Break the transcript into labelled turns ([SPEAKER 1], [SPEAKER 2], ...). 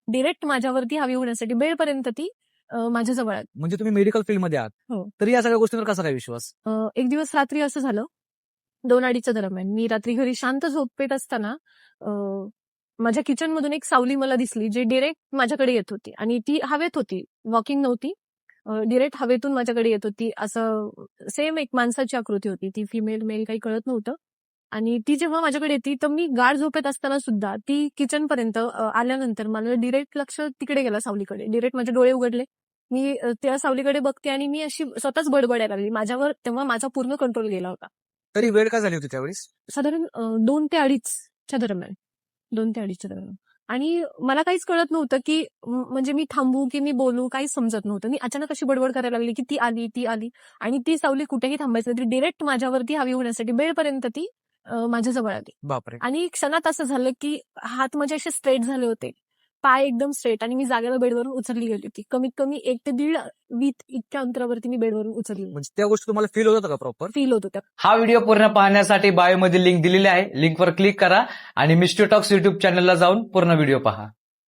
[SPEAKER 1] Direct माझ्यावरती हवी होण्यासाठी बेडपर्यंत ती माझ्या जवळ आली.
[SPEAKER 2] म्हणजे तुम्ही मेडिकल फील्डमध्ये आहात,
[SPEAKER 1] हो.
[SPEAKER 2] तरी या सगळ्या गोष्टींवर कसा काय विश्वास?
[SPEAKER 1] एक दिवस रात्री असं झालं, 2-2:30च्या दरम्यान मी रात्री घरी शांत झोपेत असताना माझ्या किचनमधून एक सावली मला दिसली, जी डिरेक्ट माझ्याकडे येत होती आणि ती हवेत होती, वॉकिंग नव्हती. डिरेक्ट हवेतून माझ्याकडे येत होती. असं सेम एक माणसाची आकृती होती. ती फिमेल मेल काही कळत नव्हतं. आणि ती जेव्हा माझ्याकडे येते तर मी गाढ झोपेत असताना सुद्धा ती किचनपर्यंत आल्यानंतर मला डिरेक्ट लक्ष तिकडे गेलं, सावलीकडे. डिरेक्ट माझे डोळे उघडले. मी त्या सावलीकडे बघते आणि मी अशी स्वतःच बडबडायला लागली. माझ्यावर तेव्हा माझा पूर्ण कंट्रोल गेला होता.
[SPEAKER 2] तरी वेळ काय झाली होती त्यावेळेस?
[SPEAKER 1] साधारण 2 ते 2:30च्या दरम्यान. 2 ते 2:30च्या दरम्यान. आणि मला काहीच कळत नव्हतं की म्हणजे मी थांबू की मी बोलू, काहीच समजत नव्हतं. मी अचानक अशी बडबड करायला लागली की ती आली आणि ती सावली कुठेही थांबायची नाही. ती डिरेक्ट माझ्यावरती हवी होण्यासाठी बेडपर्यंत ती माझ्या जवळ आली.
[SPEAKER 2] बापरे.
[SPEAKER 1] आणि क्षणात असं झालं की हात माझे असे स्ट्रेट झाले होते, पाय एकदम स्ट्रेट, आणि मी जागेला बेडवरून उचलली गेली होती. कमीत कमी 1 ते 1.5 वीत इतक्या अंतरावरती मी बेडवरून उचलली.
[SPEAKER 2] म्हणजे त्या गोष्टी तुम्हाला फील होत होता का प्रॉपर?
[SPEAKER 1] फील होत होत्या.
[SPEAKER 3] हा व्हिडिओ पूर्ण पाहण्यासाठी बायोमध्ये लिंक दिलेली आहे, लिंकवर क्लिक करा आणि मिस्ट्री टॉक्स युट्यूब चॅनलला जाऊन पूर्ण व्हिडिओ पहा.